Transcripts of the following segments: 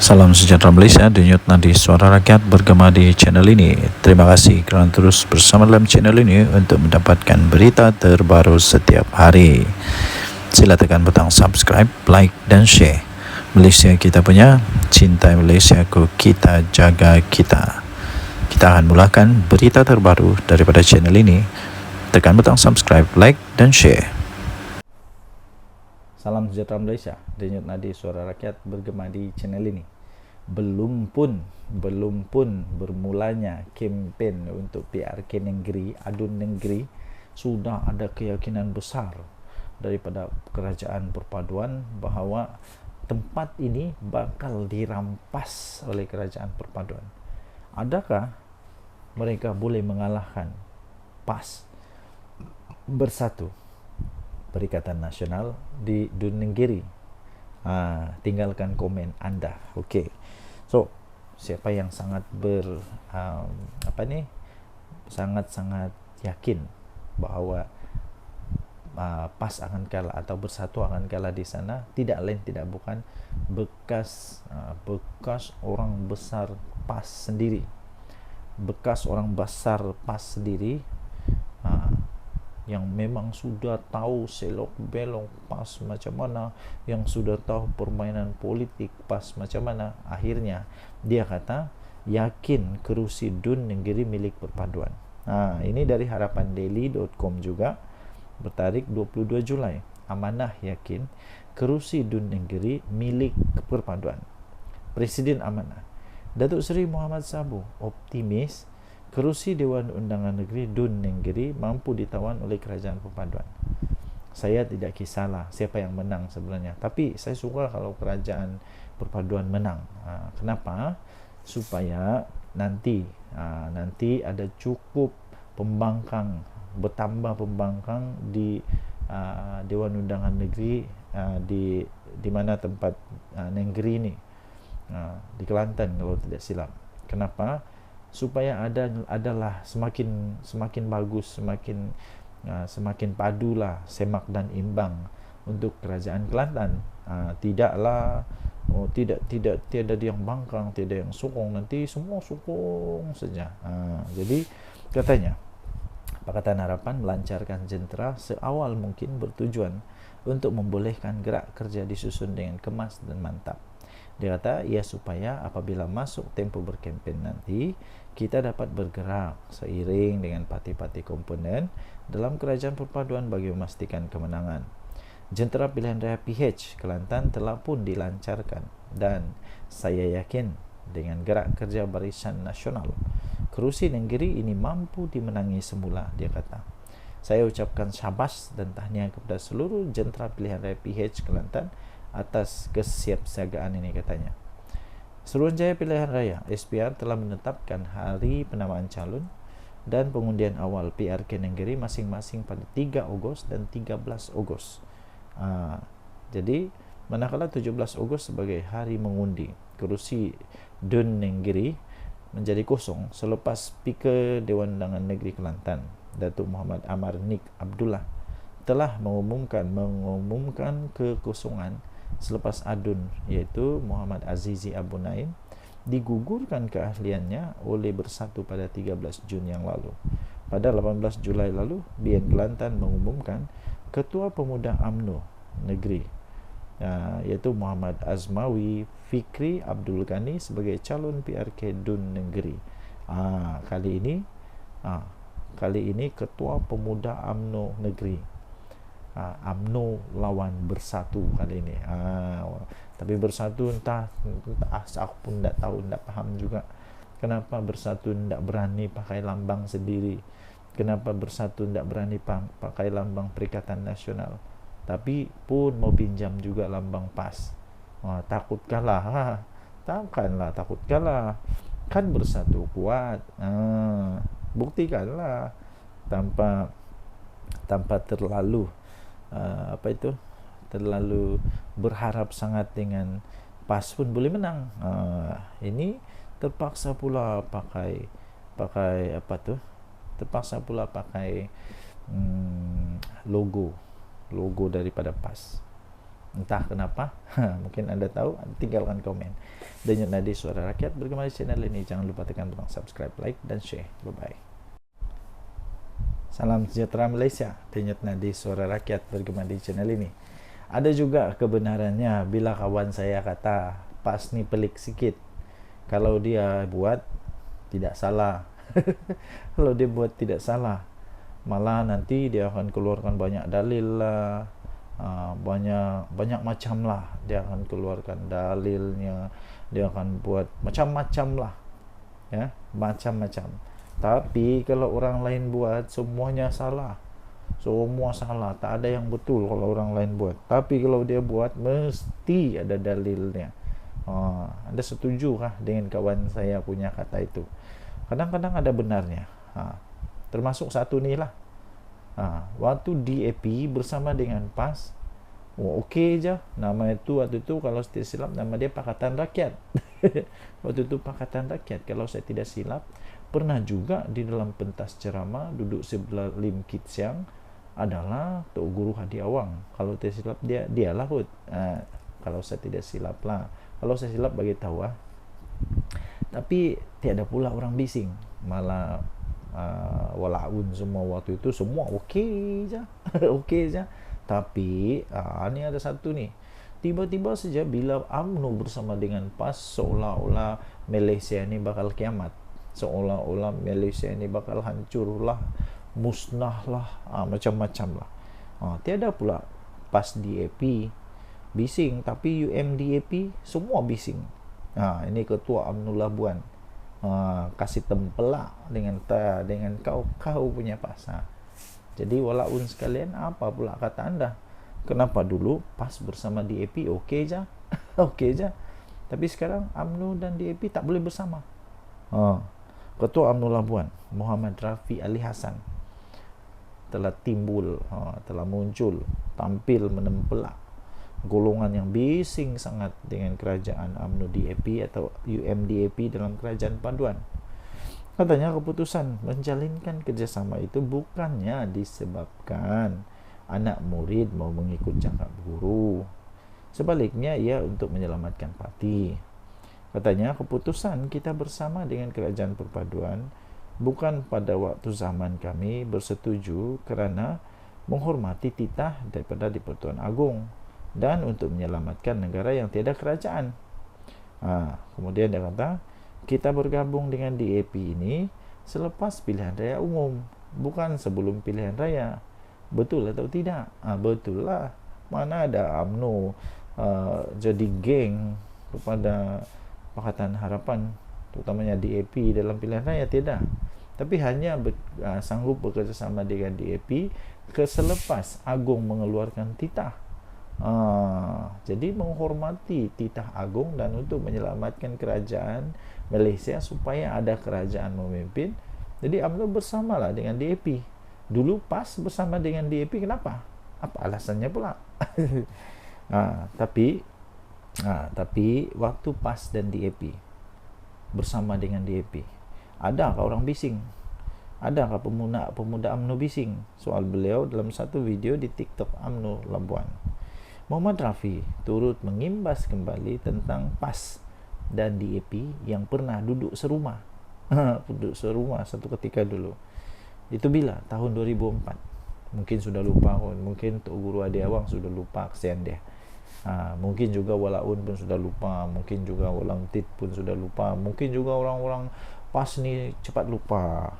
Salam sejahtera Malaysia, denyut nadi suara rakyat bergema di channel ini. Terima kasih kerana terus bersama dalam channel ini untuk mendapatkan berita terbaru setiap hari. Sila tekan butang subscribe, like dan share. Malaysia kita punya, cintai Malaysiaku, kita jaga kita. Kita akan mulakan berita terbaru daripada channel ini. Tekan butang subscribe, like dan share. Salam sejahtera Malaysia, denyut nadi suara rakyat bergema di channel ini. Belum pun bermulanya kempen untuk PRK negeri, adun negeri, sudah ada keyakinan besar daripada kerajaan perpaduan bahawa tempat ini bakal dirampas oleh kerajaan perpaduan. Adakah mereka boleh mengalahkan PAS Bersatu, Perikatan Nasional di Dun Nenggiri? Tinggalkan komen anda. Okey. So, siapa yang sangat sangat yakin bahawa PAS akan kalah atau Bersatu akan kalah di sana, tidak lain tidak bukan bekas orang besar PAS sendiri. Bekas orang besar PAS sendiri yang memang sudah tahu selok belok PAS macam mana, yang sudah tahu permainan politik PAS macam mana, akhirnya dia kata yakin kerusi Dun Nenggiri milik perpaduan. Ini dari harapandaily.com juga, bertarikh 22 Julai. Amanah yakin kerusi Dun Nenggiri milik perpaduan. Presiden Amanah Datuk Seri Muhammad Sabu optimis kerusi Dewan Undangan Negeri Dun Nenggiri mampu ditawan oleh kerajaan perpaduan. Saya tidak kisahlah siapa yang menang sebenarnya, tapi saya suka kalau kerajaan perpaduan menang. Kenapa? Supaya nanti ada cukup pembangkang, bertambah pembangkang di Dewan Undangan Negeri di mana tempat Nenggiri ini, di Kelantan kalau tidak silap. Kenapa? Supaya adalah semakin bagus, semakin padulah semak dan imbang untuk kerajaan Kelantan. Tiada yang bangkang, tiada yang sokong, nanti semua sokong saja. Jadi katanya Pakatan Harapan melancarkan jentera seawal mungkin, bertujuan untuk membolehkan gerak kerja disusun dengan kemas dan mantap. Dia kata, supaya apabila masuk tempoh berkempen nanti, kita dapat bergerak seiring dengan parti-parti komponen dalam kerajaan perpaduan bagi memastikan kemenangan. Jentera pilihan raya PH Kelantan telah pun dilancarkan dan saya yakin dengan gerak kerja Barisan Nasional, kerusi Nenggiri ini mampu dimenangi semula, dia kata. Saya ucapkan syabas dan tahniah kepada seluruh jentera pilihan raya PH Kelantan atas kesiapsiagaan ini, katanya. Suruhanjaya Pilihan Raya SPR telah menetapkan hari penamaan calon dan pengundian awal PRK Nenggiri masing-masing pada 3 Ogos dan 13 Ogos. Jadi manakala 17 Ogos sebagai hari mengundi, kerusi Dun Nenggiri menjadi kosong selepas Speaker Dewan Undangan Negeri Kelantan Datuk Muhammad Amar Nik Abdullah telah mengumumkan kekosongan selepas adun, iaitu Muhammad Azizi Abu Naim digugurkan keahliannya oleh Bersatu pada 13 Jun yang lalu. Pada 18 Julai lalu, BN Kelantan mengumumkan Ketua Pemuda UMNO Negeri, iaitu Muhammad Azmawi Fikri Abdul Ghani sebagai calon PRK Dun Nenggiri. Kali ini Ketua Pemuda UMNO Negeri, UMNO lawan Bersatu kali ini. Tapi Bersatu entah aku pun tak tahu, tak faham juga kenapa Bersatu tak berani pakai lambang sendiri, kenapa Bersatu tak berani pakai lambang Perikatan Nasional, tapi pun mau pinjam juga lambang PAS. Takut kalah. Takkanlah takut kalah, kan Bersatu kuat. Buktikanlah tanpa terlalu terlalu berharap sangat dengan PAS pun boleh menang. Ini terpaksa pula pakai logo daripada PAS. Entah kenapa. Mungkin Anda tahu, tinggalkan komen. Denyut Nadi Suara Rakyat bergema di channel ini. Jangan lupa tekan tombol subscribe, like, dan share. Bye-bye. Salam sejahtera Malaysia. Denyut Nadi Suara Rakyat bergema di channel ini. Ada juga kebenarannya bila kawan saya kata PAS ni pelik sikit. Kalau dia buat tidak salah. Kalau dia buat tidak salah, malah nanti dia akan keluarkan banyak dalil lah, banyak macam lah. Dia akan keluarkan dalilnya, dia akan buat macam-macam lah, ya, macam-macam. Tapi kalau orang lain buat, semuanya salah. Semua salah, tak ada yang betul kalau orang lain buat. Tapi kalau dia buat, mesti ada dalilnya. Anda setuju kah dengan kawan saya punya kata itu? Kadang-kadang ada benarnya. Termasuk satu ni lah. Waktu DAP bersama dengan PAS, okey je. Nama itu waktu itu kalau saya tidak silap nama dia Pakatan Rakyat. Waktu itu Pakatan Rakyat kalau saya tidak silap. Pernah juga di dalam pentas ceramah duduk sebelah Lim Kit Siang adalah Tok Guru Hadi Awang. Kalau tidak silap dialah kot. Kalau saya tidak silap lah. Kalau saya silap bagi tahu lah. Tapi tiada pula orang bising. Malah walaun semua waktu itu semua okey je. Okey je. Tapi ni ada satu ni. Tiba-tiba saja bila UMNO bersama dengan PAS, seolah-olah Malaysia ni bakal kiamat. Seolah-olah Malaysia ni bakal hancur lah, musnah lah, macam-macam lah. Tiada pula PAS DAP bising, tapi UMDAP semua bising. Ini ketua UMNO Labuan kasih tempelak dengan kau punya PAS. Jadi walaupun sekalian, apa pula kata anda? Kenapa dulu PAS bersama DAP okey je? Okey je. Tapi sekarang UMNO dan DAP tak boleh bersama. Ketua UMNO Labuan Muhammad Rafi Ali Hassan telah muncul, tampil menempelak golongan yang bising sangat dengan kerajaan UMNO DAP atau UMDAP dalam kerajaan paduan. Katanya keputusan menjalinkan kerjasama itu bukannya disebabkan anak murid mau mengikut cakap guru. Sebaliknya ia untuk menyelamatkan parti. Katanya keputusan kita bersama dengan kerajaan perpaduan bukan pada waktu zaman kami bersetuju kerana menghormati titah daripada di-Pertuan Agong dan untuk menyelamatkan negara yang tiada kerajaan. Kemudian dia kata, kita bergabung dengan DAP ini selepas pilihan raya umum, bukan sebelum pilihan raya. Betul atau tidak? Betul lah. Mana ada UMNO jadi geng kepada Pakatan Harapan, terutamanya DAP dalam pilihan raya? Tidak. Tapi hanya sanggup bekerjasama dengan DAP selepas Agong mengeluarkan titah. Jadi menghormati titah Agong dan untuk menyelamatkan kerajaan Malaysia supaya ada kerajaan memimpin. Jadi UMNO bersamalah dengan DAP. Dulu PAS bersama dengan DAP, kenapa? Apa alasannya pula? Tapi waktu PAS dan DAP bersama dengan DAP, adakah orang bising? Adakah pemuda UMNO bising? Soal beliau dalam satu video di TikTok UMNO Labuan. Muhammad Rafi turut mengimbas kembali tentang PAS dan DAP yang pernah duduk serumah. Duduk serumah satu ketika dulu. Itu bila? Tahun 2004. Mungkin sudah lupa, mungkin Tok Guru Hadi Awang sudah lupa, kesian dia. Mungkin juga Walaun pun sudah lupa, mungkin juga Walang Tit pun sudah lupa, mungkin juga orang-orang PAS ni cepat lupa.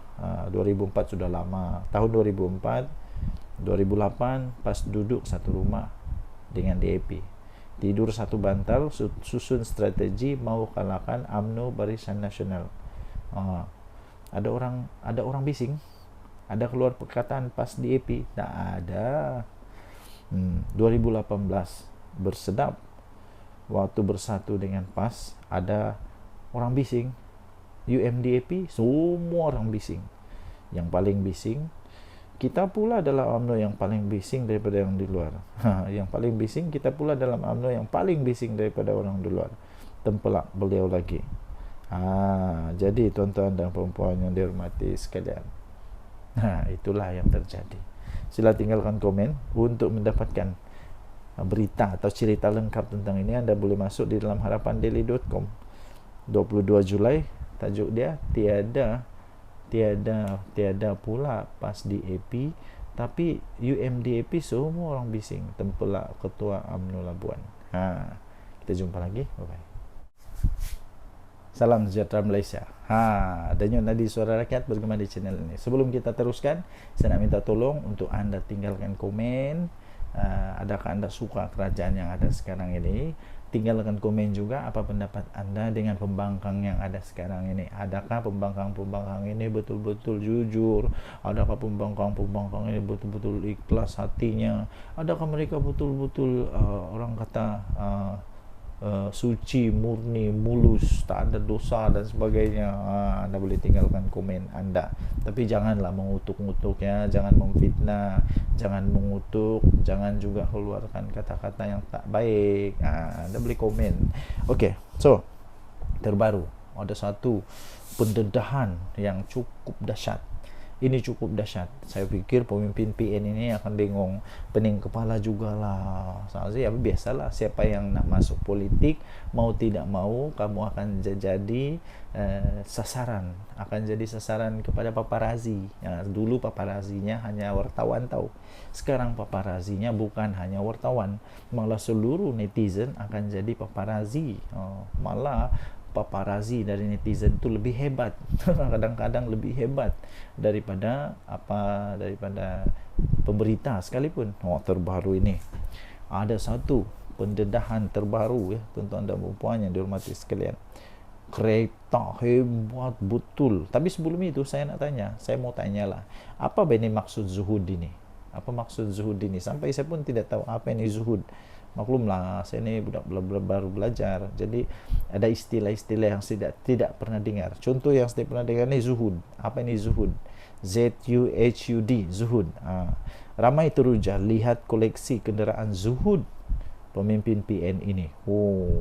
2004 sudah lama. Tahun 2004, 2008 PAS duduk satu rumah dengan DAP, tidur satu bantal, susun strategi mau kalahkan UMNO Barisan Nasional. Ada orang bising? Ada keluar perkataan PAS DAP? Tak ada. 2018 bersedap waktu bersatu dengan PAS, ada orang bising. UMDAP semua orang bising. Yang paling bising kita pula adalah UMNO yang paling bising daripada yang di luar. Yang paling bising kita pula dalam UMNO yang paling bising daripada orang di luar. Tempelak beliau lagi. Jadi tuan-tuan dan perempuan yang dihormati sekalian, itulah yang terjadi. Sila tinggalkan komen untuk mendapatkan berita atau cerita lengkap tentang ini, Anda boleh masuk di dalam harapandaily.com. 22 Julai tajuk dia, tiada pula PAS di AP, tapi UMDAP semua orang bising, tempelak Ketua UMNO Labuan. Kita jumpa lagi, bye bye. Salam sejahtera Malaysia. Denyut nadi suara rakyat bergema di channel ini. Sebelum kita teruskan, saya nak minta tolong untuk anda tinggalkan komen. Adakah anda suka kerajaan yang ada sekarang ini? Tinggalkan komen juga apa pendapat anda dengan pembangkang yang ada sekarang ini. Adakah pembangkang ini betul-betul jujur? Adakah pembangkang ini betul-betul ikhlas hatinya? Adakah mereka betul-betul orang kata suci, murni, mulus, tak ada dosa dan sebagainya? Anda boleh tinggalkan komen anda, tapi janganlah mengutuk-ngutuk ya, jangan memfitnah, jangan mengutuk, jangan juga keluarkan kata-kata yang tak baik. Anda boleh komen. Okey, so terbaru ada satu pendedahan yang cukup dahsyat. Ini cukup dahsyat. Saya fikir pemimpin PN ini akan bingung, pening kepala jugalah. Saya biasalah, siapa yang nak masuk politik, mau tidak mau kamu akan jadi sasaran, akan jadi sasaran kepada paparazi. Dulu paparazinya hanya wartawan tahu. Sekarang paparazinya bukan hanya wartawan, malah seluruh netizen akan jadi paparazi. Malah paparazi dari netizen itu lebih hebat, kadang-kadang lebih hebat daripada pemberita sekalipun. Terbaru ini ada satu pendedahan terbaru ya, tuan-tuan dan puan yang dihormati sekalian. Kereta hebat betul. Tapi sebelum itu saya mau tanyalah, apa ini maksud zuhud ini? Apa maksud zuhud ini? Sampai saya pun tidak tahu apa ini zuhud. Maklumlah, saya ni budak baru belajar, jadi ada istilah-istilah yang tidak pernah dengar. Contoh yang saya pernah dengar ni zuhud. Apa ini zuhud? ZUHUD, zuhud. Ramai teruja lihat koleksi kenderaan zuhud pemimpin PN ini.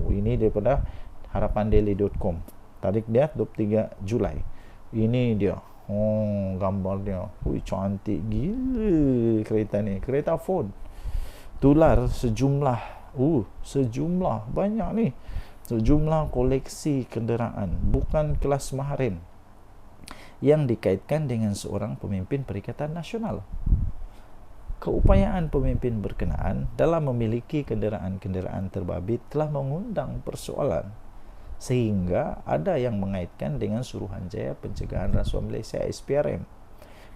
Ini daripada harapandaily.com. Tarik dia 23 Julai. Ini dia. Gambar dia. Cantik gila kereta ni. Kereta Ford. Tular sejumlah banyak ni, sejumlah koleksi kenderaan bukan kelas maharin yang dikaitkan dengan seorang pemimpin Perikatan Nasional. Keupayaan pemimpin berkenaan dalam memiliki kenderaan-kenderaan terbabit telah mengundang persoalan, sehingga ada yang mengaitkan dengan Suruhanjaya Pencegahan Rasuah Malaysia SPRM.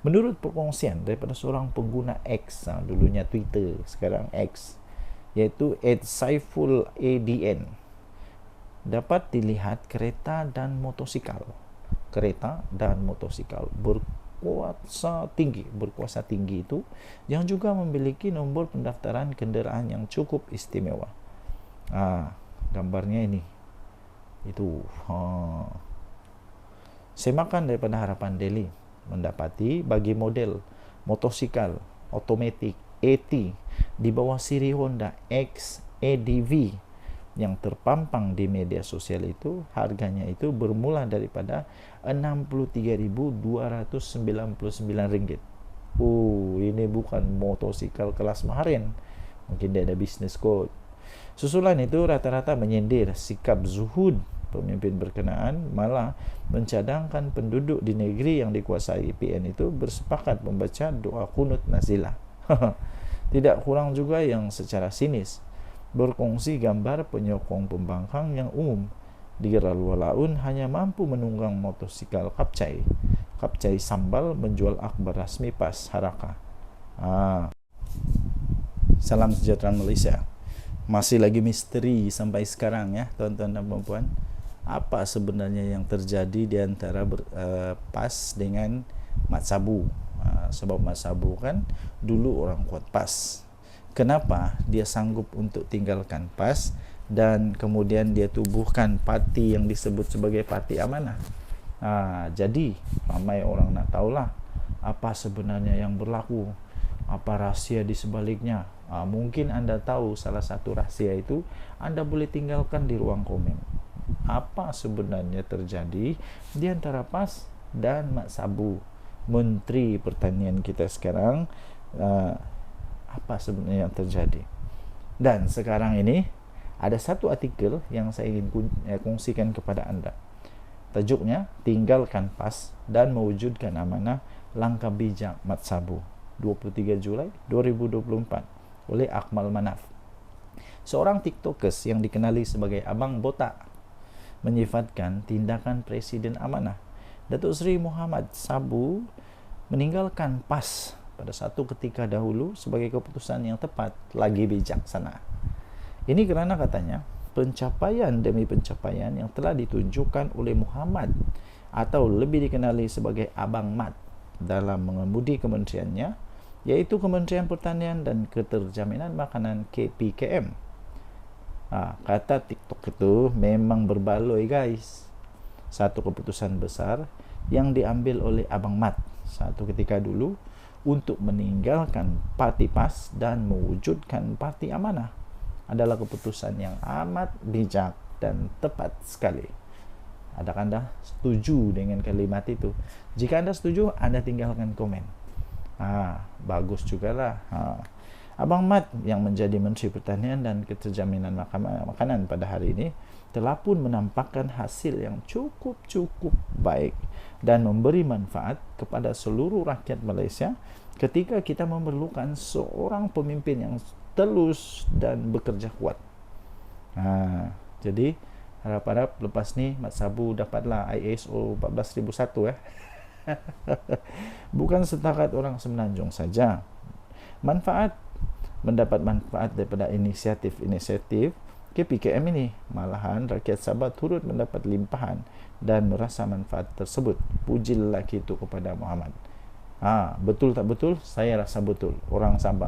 Menurut perkongsian daripada seorang pengguna X, dulunya Twitter, sekarang X, iaitu @Saiful ADN, dapat dilihat kereta dan motosikal berkuasa tinggi itu yang juga memiliki nombor pendaftaran kenderaan yang cukup istimewa. Gambarnya ini. Itu. Semakan daripada Harapan Daily mendapati bagi model motosikal otomatik AT di bawah siri Honda X ADV yang terpampang di media sosial itu, harganya itu bermula daripada RM63.299. Ini bukan motosikal kelas maharin. Mungkin dia ada business code. Susulan itu rata-rata menyindir sikap zuhud pemimpin berkenaan, malah mencadangkan penduduk di negeri yang dikuasai PN itu bersepakat membaca doa kunut nazilah. Tidak kurang juga yang secara sinis berkongsi gambar penyokong pembangkang yang umum di Ralualaun hanya mampu menunggang motosikal kapcai sambal menjual akhbar rasmi PAS Haraka. Salam sejahtera Malaysia. Masih lagi misteri sampai sekarang ya, tuan-tuan dan puan-puan. Apa sebenarnya yang terjadi di antara PAS dengan Mat Sabu? Sebab Mat Sabu kan dulu orang kuat PAS. Kenapa dia sanggup untuk tinggalkan PAS dan kemudian dia tubuhkan parti yang disebut sebagai Parti Amanah? Jadi ramai orang nak tahulah apa sebenarnya yang berlaku, apa rahsia di sebaliknya. Mungkin anda tahu salah satu rahsia itu, anda boleh tinggalkan di ruang komen. Apa sebenarnya terjadi di antara PAS dan Mat Sabu, Menteri Pertanian kita sekarang? Apa sebenarnya yang terjadi? Dan sekarang ini ada satu artikel yang saya ingin kongsikan kepada Anda. Tajuknya, Tinggalkan PAS dan Mewujudkan Amanah, Langkah Bijak Mat Sabu, 23 Julai 2024, oleh Akmal Manaf. Seorang TikTokers yang dikenali sebagai Abang Botak menyifatkan tindakan Presiden Amanah Datuk Seri Muhammad Sabu meninggalkan PAS pada satu ketika dahulu sebagai keputusan yang tepat lagi bijaksana. Ini kerana katanya pencapaian demi pencapaian yang telah ditunjukkan oleh Muhammad atau lebih dikenali sebagai Abang Mat dalam mengemudi kementeriannya, yaitu Kementerian Pertanian dan Keterjaminan Makanan KPKM. Kata TikTok itu memang berbaloi guys. Satu keputusan besar yang diambil oleh Abang Mat satu ketika dulu untuk meninggalkan Parti PAS dan mewujudkan Parti Amanah adalah keputusan yang amat bijak dan tepat sekali. Adakah Anda setuju dengan kalimat itu? Jika Anda setuju, Anda tinggalkan komen. Bagus jugalah. Abang Mat yang menjadi Menteri Pertanian dan Keterjaminan Makanan pada hari ini telah pun menampakkan hasil yang cukup baik dan memberi manfaat kepada seluruh rakyat Malaysia ketika kita memerlukan seorang pemimpin yang telus dan bekerja kuat. Jadi harap-harap lepas ni Mat Sabu dapatlah ISO 14001 Bukan setakat orang Semenanjung saja. Mendapat manfaat daripada inisiatif KPKM ini, malahan rakyat Sabah turut mendapat limpahan dan merasa manfaat tersebut. Puji lelaki itu kepada Muhammad. Betul tak betul? Saya rasa betul.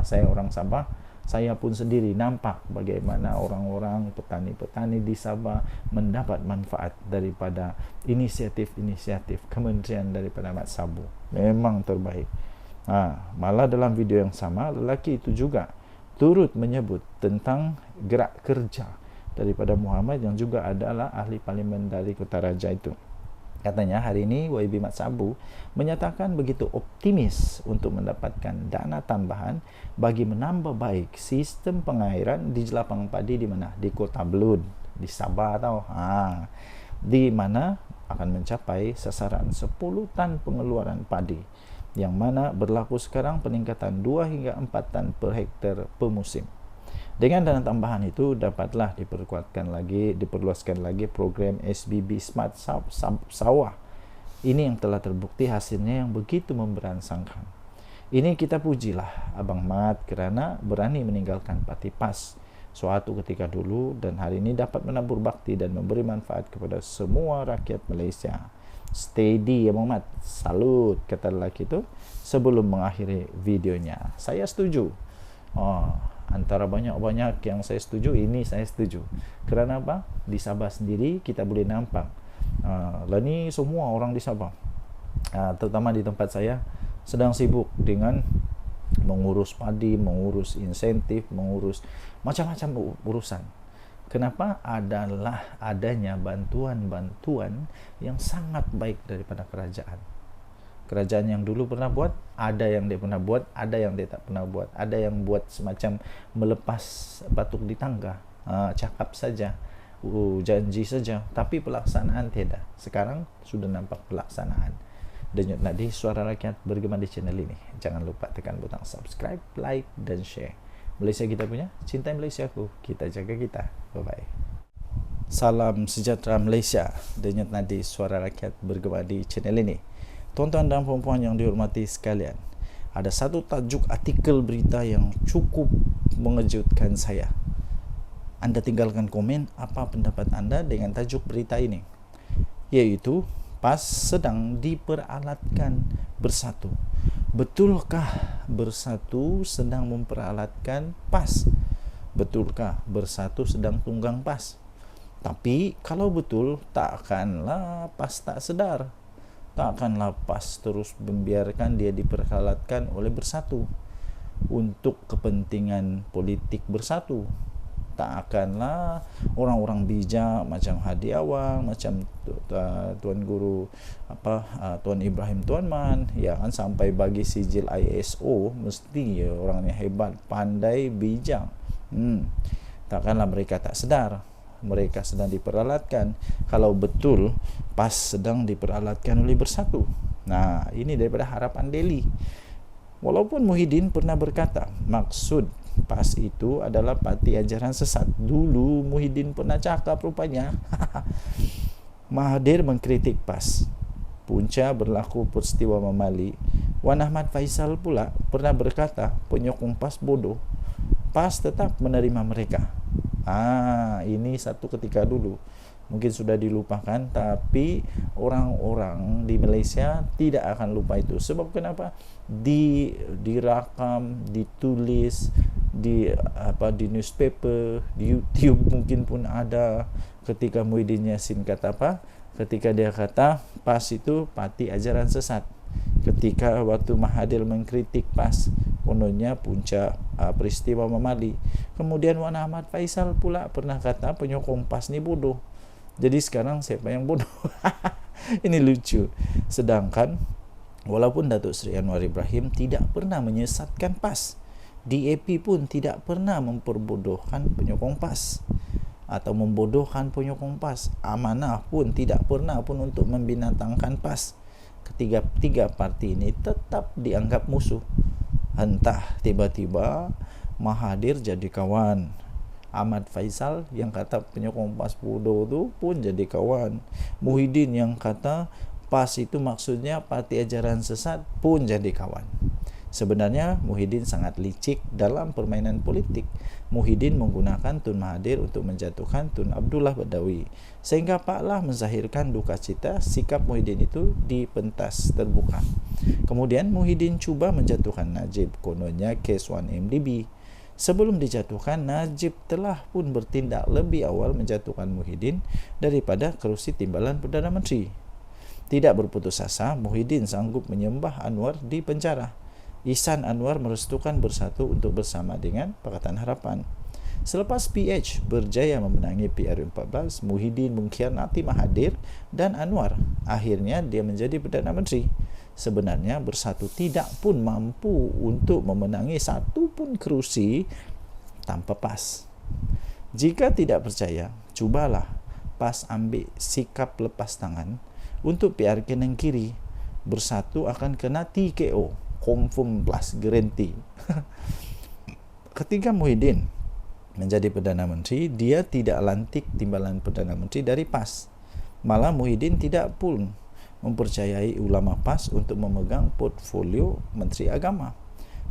Saya orang Sabah, saya pun sendiri nampak bagaimana orang-orang petani-petani di Sabah mendapat manfaat daripada inisiatif-inisiatif kementerian daripada Mat Sabu. Memang terbaik. Malah dalam video yang sama, lelaki itu juga turut menyebut tentang gerak kerja daripada Muhammad yang juga adalah ahli parlimen dari Kota Raja itu. Katanya hari ini YB Mat Sabu menyatakan begitu optimis untuk mendapatkan dana tambahan bagi menambah baik sistem pengairan di jelapang padi di mana? Di Kota Belud, di Sabah tau. Di mana akan mencapai sasaran 10 tan pengeluaran padi, yang mana berlaku sekarang peningkatan 2 hingga 4 tan per hektar per musim. Dengan dana tambahan itu dapatlah diperluaskan lagi program SBB Smart Sawah. Ini yang telah terbukti hasilnya yang begitu memberansangkan. Ini kita pujilah Abang Mat kerana berani meninggalkan Parti PAS suatu ketika dulu dan hari ini dapat menabur bakti dan memberi manfaat kepada semua rakyat Malaysia. Steady Abang Mat, salut, kata lelaki itu sebelum mengakhiri videonya. Saya setuju. Antara banyak-banyak yang saya setuju, ini saya setuju. Kerana apa? Di Sabah sendiri kita boleh nampak ni semua orang di Sabah, terutama di tempat saya, sedang sibuk dengan mengurus padi, mengurus insentif, mengurus macam-macam urusan. Kenapa? Adalah adanya bantuan-bantuan yang sangat baik daripada kerajaan. Kerajaan yang dulu pernah buat, ada yang dia pernah buat, ada yang dia tak pernah buat. Ada yang buat semacam melepas batuk di tangga, cakap saja, janji saja, tapi pelaksanaan tidak. Sekarang sudah nampak pelaksanaan. Denyut nadi suara rakyat bergema di channel ini. Jangan lupa tekan butang subscribe, like dan share. Malaysia kita punya, cintai Malaysiaku, kita jaga kita. Bye-bye. Salam sejahtera Malaysia. Denyut nadi suara rakyat bergema di channel ini. Tuan-tuan dan puan-puan yang dihormati sekalian, ada satu tajuk artikel berita yang cukup mengejutkan saya. Anda tinggalkan komen apa pendapat anda dengan tajuk berita ini, yaitu PAS sedang diperalatkan bersatu. Betulkah bersatu sedang memperalatkan PAS? Betulkah bersatu sedang tunggang PAS? Tapi kalau betul, takkanlah PAS tak sedar. Takkanlah PAS terus membiarkan dia diperalatkan oleh bersatu untuk kepentingan politik bersatu. Tak akanlah orang-orang bijak macam Hadi Awang, macam Tuan Guru Tuan Ibrahim Tuan Man, ya kan, sampai bagi sijil ISO, mesti ya orangnya hebat, pandai, bijak. Takkanlah mereka tak sedar mereka sedang diperalatkan, kalau betul PAS sedang diperalatkan oleh Bersatu. Nah, ini daripada Harapan Daily. Walaupun Muhyiddin pernah berkata maksud PAS itu adalah parti ajaran sesat. Dulu Muhyiddin pernah cakap rupanya. Mahathir mengkritik PAS. Punca berlaku peristiwa Mamali. Wan Ahmad Faisal pula pernah berkata penyokong PAS bodoh. PAS tetap menerima mereka. Ini satu ketika dulu. Mungkin sudah dilupakan, tapi orang-orang di Malaysia tidak akan lupa itu. Sebab kenapa? Dirakam, ditulis di newspaper, di YouTube mungkin pun ada ketika Muhyiddin Yassin kata apa? Ketika dia kata PAS itu parti ajaran sesat. Ketika waktu Mahathir mengkritik PAS, kononnya punca peristiwa Mamali. Kemudian Wan Ahmad Faisal pula pernah kata penyokong PAS ni bodoh. Jadi sekarang siapa yang bodoh? Ini lucu. Sedangkan walaupun Datuk Seri Anwar Ibrahim tidak pernah menyesatkan PAS, DAP pun tidak pernah memperbodohkan penyokong PAS atau membodohkan penyokong PAS. Amanah pun tidak pernah pun untuk membinatangkan PAS. Ketiga parti ini tetap dianggap musuh. Entah tiba-tiba Mahathir jadi kawan, Ahmad Faisal yang kata penyokong PAS bodoh tu pun jadi kawan, Muhyiddin yang kata PAS itu maksudnya parti ajaran sesat pun jadi kawan. Sebenarnya Muhyiddin sangat licik dalam permainan politik. Muhyiddin menggunakan Tun Mahathir untuk menjatuhkan Tun Abdullah Badawi, sehingga Pak Lah menzahirkan duka cita sikap Muhyiddin itu di pentas terbuka. Kemudian Muhyiddin cuba menjatuhkan Najib, kononnya kes 1MDB. Sebelum dijatuhkan, Najib telah pun bertindak lebih awal menjatuhkan Muhyiddin daripada kerusi timbalan Perdana Menteri. Tidak berputus asa, Muhyiddin sanggup menyembah Anwar di penjara. Ihsan Anwar merestukan Bersatu untuk bersama dengan Pakatan Harapan. Selepas PH berjaya memenangi PRU14, Muhyiddin mengkhianati Mahathir dan Anwar. Akhirnya dia menjadi Perdana Menteri. Sebenarnya Bersatu tidak pun mampu untuk memenangi satu pun kerusi tanpa PAS. Jika tidak percaya, cubalah PAS ambil sikap lepas tangan untuk PRK Negeri. Bersatu akan kena TKO. Confirm plus guarantee. Ketika Muhyiddin menjadi Perdana Menteri, dia tidak lantik timbalan Perdana Menteri dari PAS. Malah Muhyiddin tidak pun mempercayai ulama PAS untuk memegang portfolio Menteri Agama.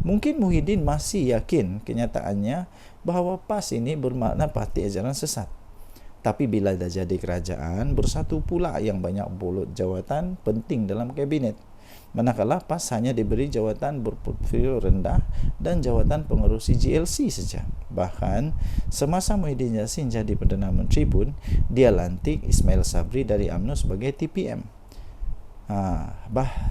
Mungkin Muhyiddin masih yakin kenyataannya bahawa PAS ini bermakna parti ajaran sesat. Tapi bila dah jadi kerajaan, Bersatu pula yang banyak bolot jawatan penting dalam kabinet. Manakala PAS hanya diberi jawatan berportfolio rendah dan jawatan pengerusi GLC saja. Bahkan semasa Muhyiddin Yassin jadi Perdana Menteri pun, dia lantik Ismail Sabri dari UMNO sebagai TPM.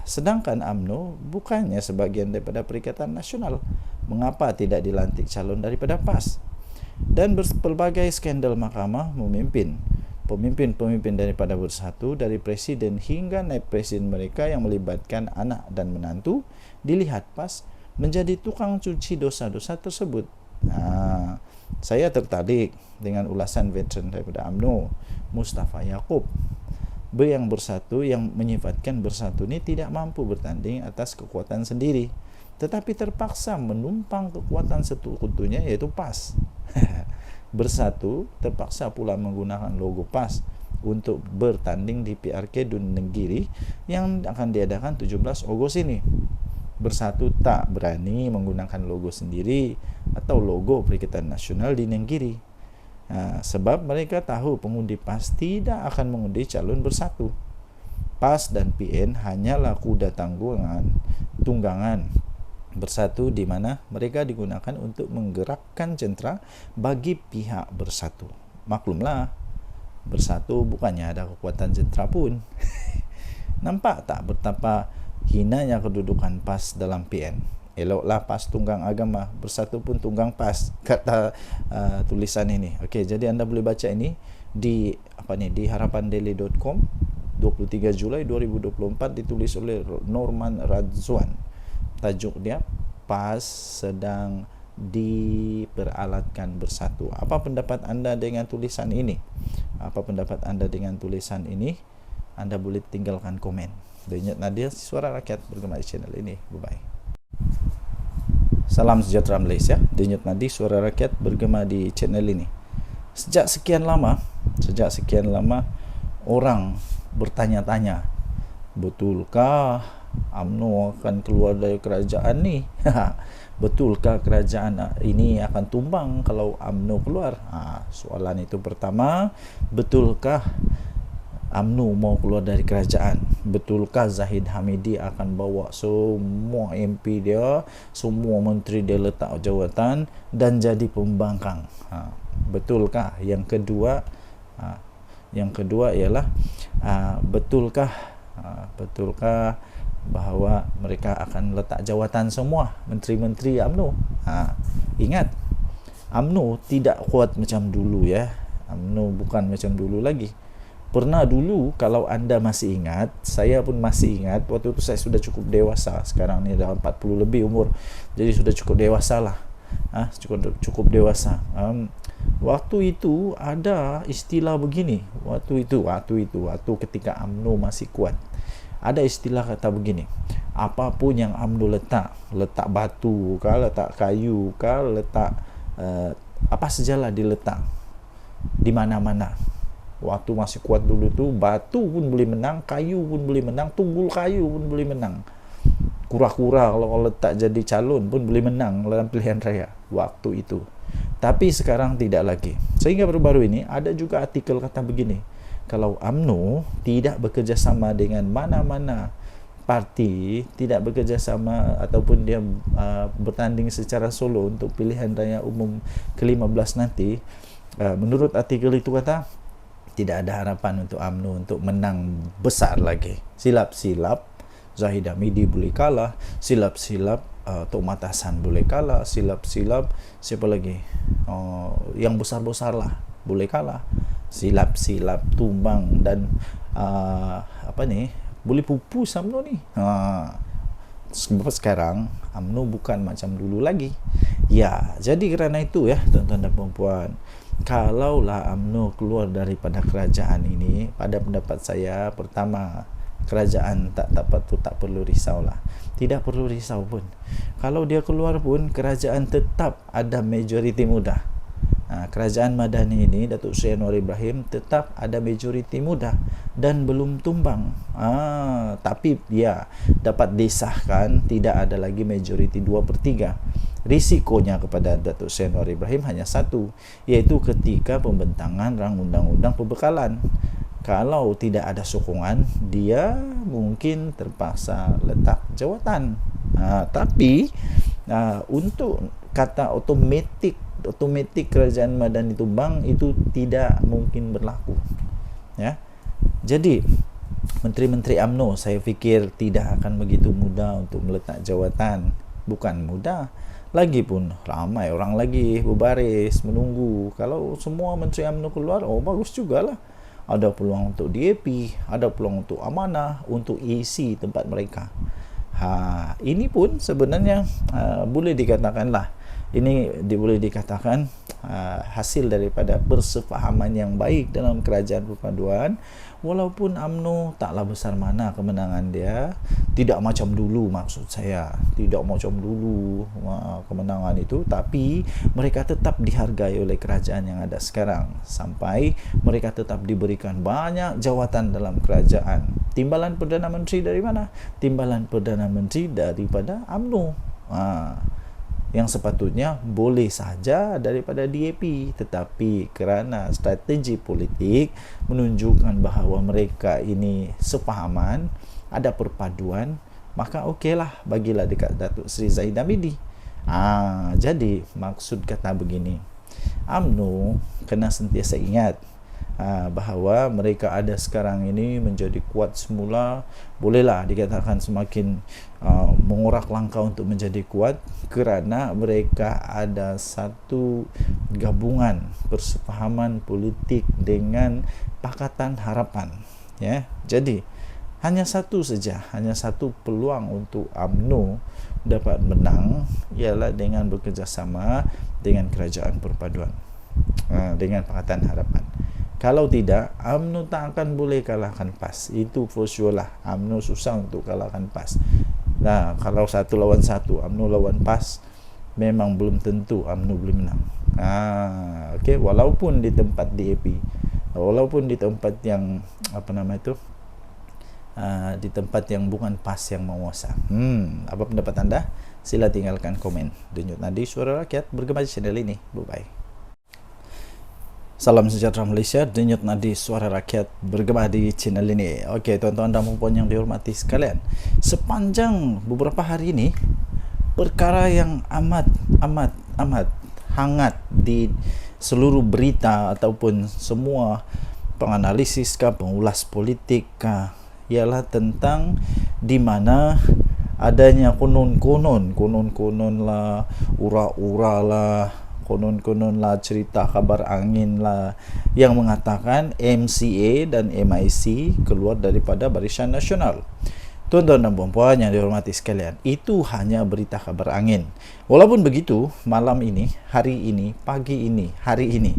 Sedangkan UMNO bukannya sebahagian daripada Perikatan Nasional. Mengapa tidak dilantik calon daripada PAS? Dan berbagai skandal mahkamah memimpin pemimpin-pemimpin daripada Bersatu, dari presiden hingga naib presiden mereka yang melibatkan anak dan menantu, dilihat PAS menjadi tukang cuci dosa-dosa tersebut. Saya tertarik dengan ulasan veteran daripada UMNO, Mustafa Yaakob, yang Bersatu, yang menyifatkan Bersatu ini tidak mampu bertanding atas kekuatan sendiri, tetapi terpaksa menumpang kekuatan sekutunya, yaitu PAS. Bersatu terpaksa pula menggunakan logo PAS untuk bertanding di PRK Dun Negiri yang akan diadakan 17 Ogos ini. Bersatu tak berani menggunakan logo sendiri atau logo Perikatan Nasional di Negiri. Sebab mereka tahu pengundi PAS tidak akan mengundi calon Bersatu. PAS dan PN hanyalah kuda tunggangan Bersatu, di mana mereka digunakan untuk menggerakkan jentera bagi pihak Bersatu. Maklumlah, Bersatu bukannya ada kekuatan jentera pun. Nampak tak betapa hinanya kedudukan PAS dalam PN? Eloklah PAS tunggang agama, Bersatu pun tunggang PAS, kata tulisan ini. Okey, jadi anda boleh baca ini di harapandaily.com 23 Julai 2024, ditulis oleh Norman Radzwan. Tajuk dia, PAS sedang diperalatkan bersatu. Apa pendapat anda dengan tulisan ini? Apa pendapat anda dengan tulisan ini? Anda boleh tinggalkan komen. Denyut Nadir, Suara Rakyat bergema di channel ini. Bye-bye. Salam sejahtera Malaysia. Denyut Nadi, Suara Rakyat bergema di channel ini. Sejak sekian lama orang bertanya-tanya, betulkah UMNO akan keluar dari kerajaan ni? Betulkah kerajaan ini akan tumbang kalau UMNO keluar? Soalan itu pertama. Betulkah UMNO mau keluar dari kerajaan? Betulkah Zahid Hamidi akan bawa semua MP dia, semua menteri dia letak jawatan dan jadi pembangkang? Betulkah? Yang kedua ialah betulkah bahawa mereka akan letak jawatan semua menteri-menteri UMNO? Ingat, UMNO tidak kuat macam dulu ya. UMNO bukan macam dulu lagi. Pernah dulu, kalau anda masih ingat, saya pun masih ingat, waktu itu saya sudah cukup dewasa. Sekarang ni dah 40 lebih umur, jadi sudah cukup dewasa lah. Cukup dewasa. Waktu itu ada istilah begini. Waktu ketika UMNO masih kuat, ada istilah kata begini, apapun yang UMNO letak batu kah, letak kayu kah, letak apa sajalah diletak di mana-mana. Waktu masih kuat dulu tu, batu pun boleh menang, kayu pun boleh menang, tunggul kayu pun boleh menang. Kura-kura kalau letak jadi calon pun boleh menang dalam pilihan raya waktu itu. Tapi sekarang tidak lagi. Sehingga baru-baru ini ada juga artikel kata begini, kalau UMNO tidak bekerjasama dengan mana-mana parti, tidak bekerjasama ataupun dia bertanding secara solo untuk pilihan raya umum ke-15 nanti, menurut artikel itu kata, tidak ada harapan untuk UMNO untuk menang besar lagi. Silap-silap Zahid Hamidi boleh kalah, silap-silap Tok Matasan boleh kalah, silap-silap siapa lagi, yang besar-besar lah boleh kalah, silap-silap tumbang dan boleh pupus UMNO ni. Sebab sekarang UMNO bukan macam dulu lagi. Ya, jadi kerana itu ya tuan-tuan dan puan-puan, kalaulah UMNO keluar daripada kerajaan ini, pada pendapat saya, pertama, kerajaan tak perlu risaulah. Tidak perlu risau pun. Kalau dia keluar pun, kerajaan tetap ada majoriti muda. Kerajaan Madani ini, Datuk Seri Anwar Ibrahim, tetap ada majoriti muda dan belum tumbang. Tapi ya, dapat disahkan tidak ada lagi majoriti 2/3. Risikonya kepada Datuk Seri Anwar Ibrahim hanya satu, iaitu ketika pembentangan rang undang-undang pembekalan. Kalau tidak ada sokongan, dia mungkin terpaksa letak jawatan. Tapi untuk kata otomatik kerajaan Madani tumbang itu tidak mungkin berlaku. Ya. Jadi menteri-menteri UMNO saya fikir tidak akan begitu mudah untuk meletak jawatan. Bukan mudah, lagipun ramai orang lagi berbaris menunggu. Kalau semua menteri UMNO keluar, bagus jugalah. Ada peluang untuk DAP, ada peluang untuk amanah, untuk isi tempat mereka. Ini pun sebenarnya boleh dikatakanlah, boleh dikatakan hasil daripada persefahaman yang baik dalam kerajaan perpaduan. Walaupun UMNO taklah besar mana kemenangan dia, tidak macam dulu, maksud saya tidak macam dulu kemenangan itu, tapi mereka tetap dihargai oleh kerajaan yang ada sekarang, sampai mereka tetap diberikan banyak jawatan dalam kerajaan. Timbalan Perdana Menteri dari mana? Timbalan Perdana Menteri daripada UMNO, yang sepatutnya boleh sahaja daripada DAP, tetapi kerana strategi politik menunjukkan bahawa mereka ini sefahaman, ada perpaduan, maka okeylah, bagilah dekat Datuk Seri Zahid Hamidi. Jadi maksud kata begini, UMNO kena sentiasa ingat bahawa mereka ada sekarang ini menjadi kuat semula, bolehlah dikatakan semakin mengorak langkah untuk menjadi kuat, kerana mereka ada satu gabungan persefahaman politik dengan Pakatan Harapan, ya. Jadi hanya satu saja, hanya satu peluang untuk UMNO dapat menang, ialah dengan bekerjasama dengan Kerajaan Perpaduan, dengan Pakatan Harapan. Kalau tidak, UMNO tak akan boleh kalahkan PAS. Itu for sure lah. UMNO susah untuk kalahkan PAS. Nah, kalau 1 lawan 1, UMNO lawan PAS, memang belum tentu UMNO boleh menang. Okay, walaupun di tempat DAP, walaupun di tempat yang di tempat yang bukan PAS yang menguasa. Apa pendapat anda? Sila tinggalkan komen. Denyut Nadi, Suara Rakyat, bergema di channel ini. Bye-bye. Salam sejahtera Malaysia, Denyut Nadi, Suara Rakyat, bergema di channel ini. Okey, tuan-tuan dan puan yang dihormati sekalian, sepanjang beberapa hari ini, perkara yang amat hangat di seluruh berita ataupun semua penganalisis pengulas politik ialah tentang di mana adanya konon-konon lah, ura-ura lah, konon lah, cerita kabar angin lah yang mengatakan MCA dan MIC keluar daripada Barisan Nasional. Tuan-tuan dan puan-puan yang dihormati sekalian, itu hanya berita kabar angin. Walaupun begitu, malam ini, hari ini, pagi ini, hari ini,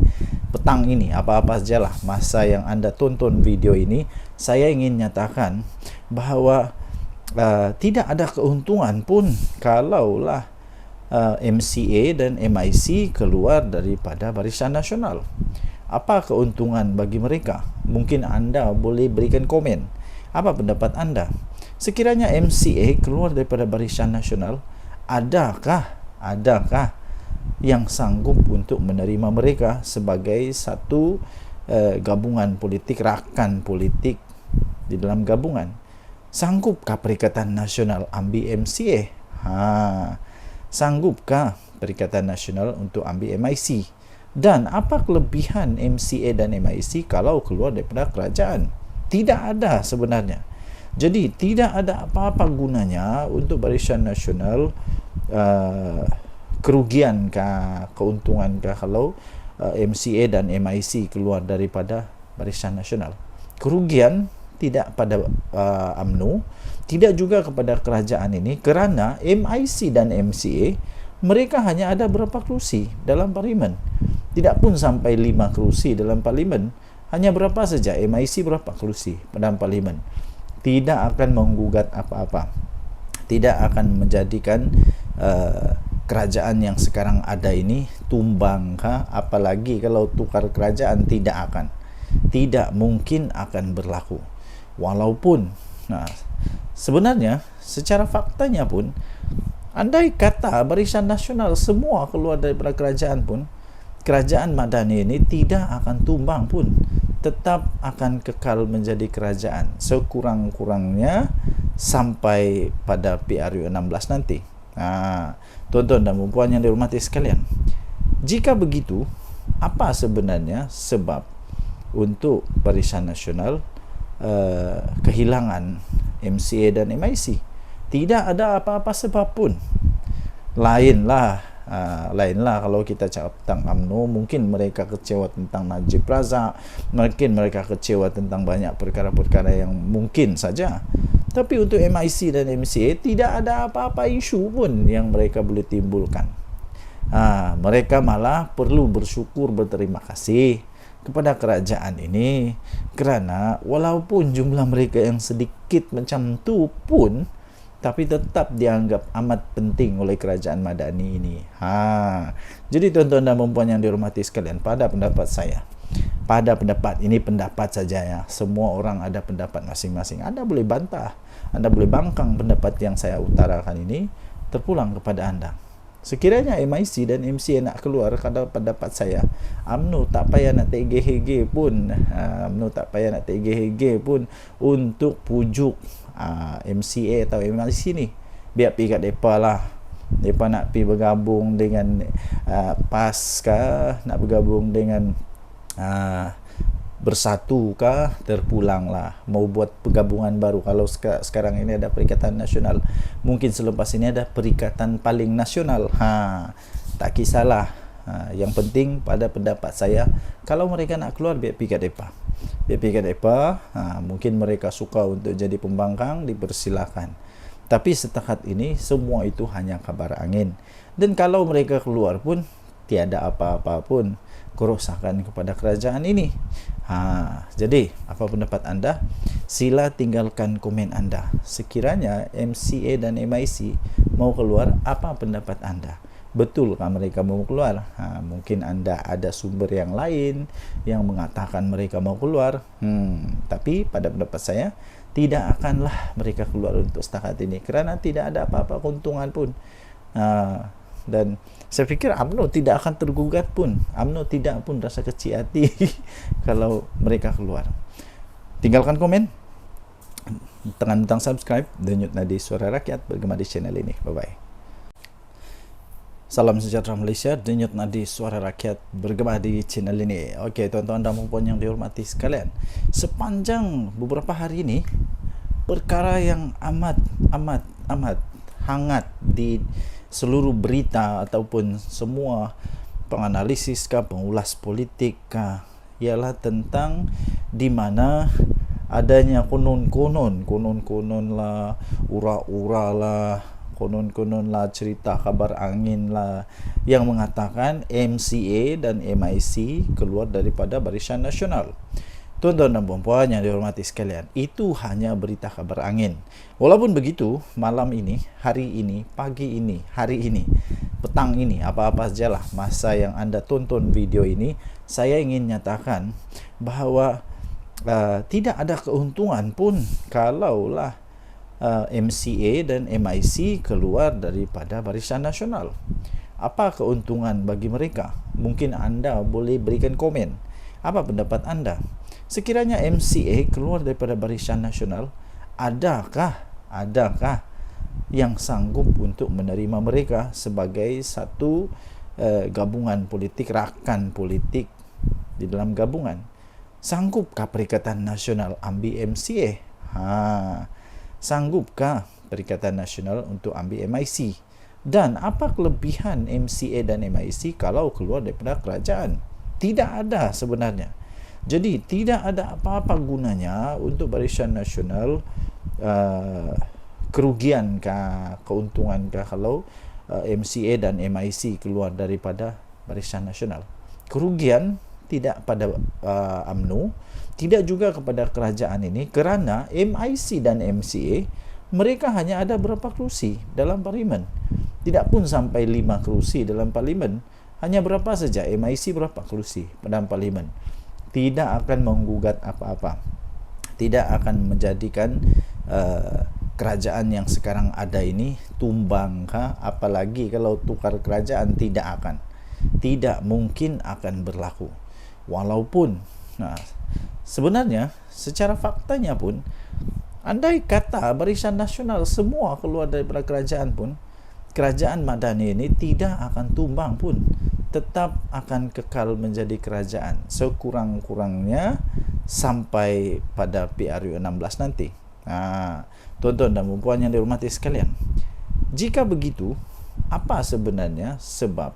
petang ini, apa-apa sajalah masa yang anda tonton video ini, saya ingin nyatakan bahawa tidak ada keuntungan pun kalaulah MCA dan MIC keluar daripada Barisan Nasional. Apa keuntungan bagi mereka? Mungkin anda boleh berikan komen. Apa pendapat anda? Sekiranya MCA keluar daripada Barisan Nasional, adakah yang sanggup untuk menerima mereka sebagai satu gabungan politik, rakan politik di dalam gabungan? Sanggupkah Perikatan Nasional ambil MCA? Sanggupkah Perikatan Nasional untuk ambil MIC? Dan apa kelebihan MCA dan MIC kalau keluar daripada kerajaan? Tidak ada sebenarnya. Jadi tidak ada apa-apa gunanya untuk Barisan Nasional, kerugiankah, keuntungankah kalau MCA dan MIC keluar daripada Barisan Nasional? Kerugian tidak pada UMNO, tidak juga kepada kerajaan ini, kerana MIC dan MCA mereka hanya ada berapa kerusi dalam parlimen. Tidak pun sampai 5 kerusi dalam parlimen. Hanya berapa saja, MIC berapa kerusi dalam parlimen. Tidak akan menggugat apa-apa, tidak akan menjadikan kerajaan yang sekarang ada ini tumbang, apalagi kalau tukar kerajaan, tidak mungkin akan berlaku. Walaupun sebenarnya secara faktanya pun, andai kata Barisan Nasional semua keluar daripada kerajaan pun, kerajaan Madani ini tidak akan tumbang pun, tetap akan kekal menjadi kerajaan sekurang-kurangnya sampai pada PRU 16 nanti. Tuan-tuan dan puan yang dihormati sekalian, jika begitu, apa sebenarnya sebab untuk Barisan Nasional kehilangan MCA dan MIC? Tidak ada apa-apa sebab pun. Lainlah kalau kita cakap tentang UMNO, mungkin mereka kecewa tentang Najib Razak, mungkin mereka kecewa tentang banyak perkara-perkara yang mungkin saja. Tapi untuk MIC dan MCA tidak ada apa-apa isu pun yang mereka boleh timbulkan. Mereka malah perlu bersyukur, berterima kasih kepada kerajaan ini, kerana walaupun jumlah mereka yang sedikit macam tu pun, tapi tetap dianggap amat penting oleh kerajaan Madani ini. Jadi tuan-tuan dan puan yang dihormati sekalian, pada pendapat saya, ini pendapat saja ya. Semua orang ada pendapat masing-masing. Anda boleh bantah, Anda boleh bangkang pendapat yang saya utarakan ini, terpulang kepada anda. Sekiranya MIC dan MCA nak keluar, kalau pendapat saya, UMNO tak payah nak tergeh-geh pun, untuk pujuk MCA atau MIC ni. Biar pergi kat mereka lah. Mereka nak pergi bergabung dengan PAS kah, nak bergabung dengan Bersatu kah, terpulanglah. Mau buat pergabungan baru. Kalau sekarang ini ada Perikatan Nasional, mungkin selepas ini ada Perikatan Paling Nasional. Tak kisahlah. Yang penting pada pendapat saya, kalau mereka nak keluar, biar pergi kat depa. Biar pergi kat depa. Mungkin mereka suka untuk jadi pembangkang, dipersilakan. Tapi setakat ini semua itu hanya kabar angin. Dan kalau mereka keluar pun tiada apa-apa pun kerosakan kepada kerajaan ini. Jadi apa pendapat anda? Sila tinggalkan komen anda. Sekiranya MCA dan MIC mau keluar, apa pendapat anda? Betulkah mereka mau keluar? Mungkin anda ada sumber yang lain yang mengatakan mereka mau keluar. Tapi pada pendapat saya, tidak akanlah mereka keluar untuk setakat ini, kerana tidak ada apa-apa keuntungan pun. Dan saya fikir UMNO tidak akan tergugat pun. UMNO tidak pun rasa kecil hati kalau mereka keluar. Tinggalkan komen, tekan butang subscribe, denyut nadi Suara Rakyat bergema di channel ini. Bye-bye. Salam sejahtera Malaysia, denyut nadi Suara Rakyat bergema di channel ini. Okey, tuan-tuan dan puan yang dihormati sekalian, sepanjang beberapa hari ini, perkara yang amat hangat di seluruh berita ataupun semua penganalisis pengulas politik ialah tentang di mana adanya konon-konon lah, ura-ura lah, konon lah, cerita kabar angin lah yang mengatakan MCA dan MIC keluar daripada Barisan Nasional. Tuan-tuan dan puan-puan yang dihormati sekalian, itu hanya berita kabar angin. Walaupun begitu, malam ini, hari ini, pagi ini, hari ini, petang ini, apa-apa sajalah masa yang anda tonton video ini, saya ingin nyatakan bahawa tidak ada keuntungan pun kalaulah MCA dan MIC keluar daripada Barisan Nasional. Apa keuntungan bagi mereka? Mungkin anda boleh berikan komen. Apa pendapat anda? Sekiranya MCA keluar daripada Barisan Nasional, adakah yang sanggup untuk menerima mereka sebagai satu gabungan politik, rakan politik di dalam gabungan? Sanggupkah Perikatan Nasional ambil MCA? Sanggupkah Perikatan Nasional untuk ambil MIC? Dan apa kelebihan MCA dan MIC kalau keluar daripada kerajaan? Tidak ada sebenarnya. Jadi tidak ada apa-apa gunanya untuk Barisan Nasional, kerugiankah, keuntungankah kalau MCA dan MIC keluar daripada Barisan Nasional? Kerugian tidak pada UMNO, tidak juga kepada kerajaan ini, kerana MIC dan MCA mereka hanya ada berapa kerusi dalam parlimen. Tidak pun sampai 5 kerusi dalam parlimen. Hanya berapa saja, MIC berapa kerusi dalam parlimen. Tidak akan menggugat apa-apa, tidak akan menjadikan kerajaan yang sekarang ada ini tumbang, apalagi kalau tukar kerajaan, tidak mungkin akan berlaku. Walaupun sebenarnya secara faktanya pun, andai kata Barisan Nasional semua keluar daripada kerajaan pun, kerajaan Madani ini tidak akan tumbang pun, tetap akan kekal menjadi kerajaan sekurang-kurangnya sampai pada PRU 16 nanti. Tuan-tuan dan puan yang dihormati sekalian, jika begitu, apa sebenarnya sebab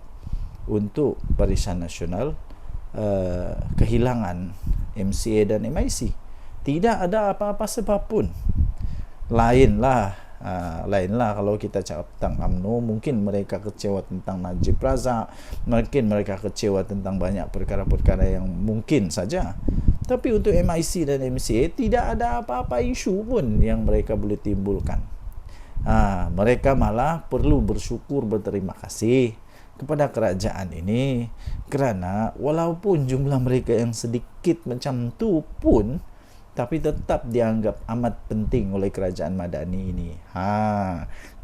untuk Barisan Nasional kehilangan MCA dan MIC? Tidak ada apa-apa sebab pun. Lainlah kalau kita cakap tentang UMNO, mungkin mereka kecewa tentang Najib Razak, mungkin mereka kecewa tentang banyak perkara-perkara yang mungkin saja. Tapi untuk MIC dan MCA tidak ada apa-apa isu pun yang mereka boleh timbulkan. Mereka malah perlu bersyukur, berterima kasih kepada kerajaan ini, kerana walaupun jumlah mereka yang sedikit macam tu pun, tapi tetap dianggap amat penting oleh kerajaan Madani ini.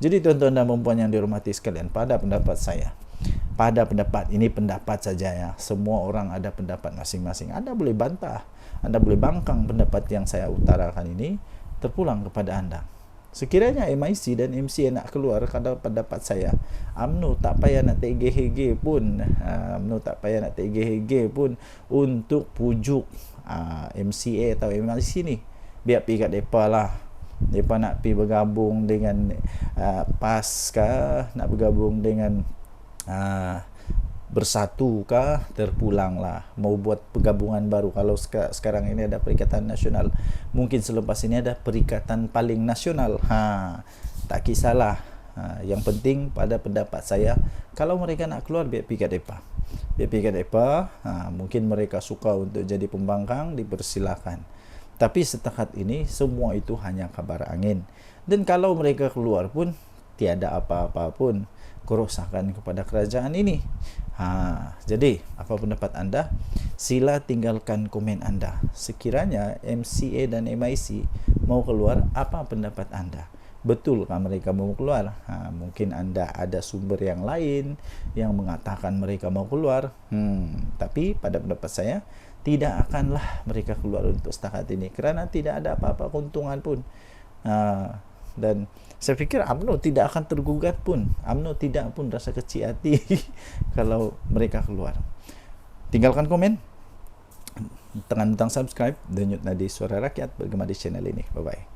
Jadi tuan-tuan dan puan yang dihormati sekalian, pada pendapat saya, pada pendapat ini, pendapat saja ya, semua orang ada pendapat masing-masing. Anda boleh bantah, Anda boleh bangkang pendapat yang saya utarakan ini, terpulang kepada anda. Sekiranya MIC dan MCA nak keluar, kalau pendapat saya, UMNO tak payah nak tergeh-geh pun, untuk pujuk MCA atau MIC ni. Biar pergi kat depa lah. Depa nak pergi bergabung dengan PAS kah, nak bergabung dengan bersatu kah, terpulanglah, mau buat penggabungan baru. Kalau sekarang ini ada Perikatan Nasional, mungkin selepas ini ada Perikatan Paling Nasional. Tak kisahlah. Yang penting pada pendapat saya, kalau mereka nak keluar, biar pergi kat depa. Biar pergi kat depa. Mungkin mereka suka untuk jadi pembangkang, dipersilakan. Tapi setakat ini semua itu hanya kabar angin. Dan kalau mereka keluar pun tiada apa-apa pun kerosakan kepada kerajaan ini. Jadi apa pendapat anda? Sila tinggalkan komen anda. Sekiranya MCA dan MIC mau keluar, apa pendapat anda? Betulkah mereka mau keluar? Mungkin anda ada sumber yang lain yang mengatakan mereka mau keluar. Tapi pada pendapat saya, tidak akanlah mereka keluar untuk setakat ini, kerana tidak ada apa-apa keuntungan pun. Dan saya fikir UMNO tidak akan tergugat pun. UMNO tidak pun rasa kecil hati kalau mereka keluar. Tinggalkan komen, tekan butang subscribe, denyut nadi Suara Rakyat bergema di channel ini. Bye bye.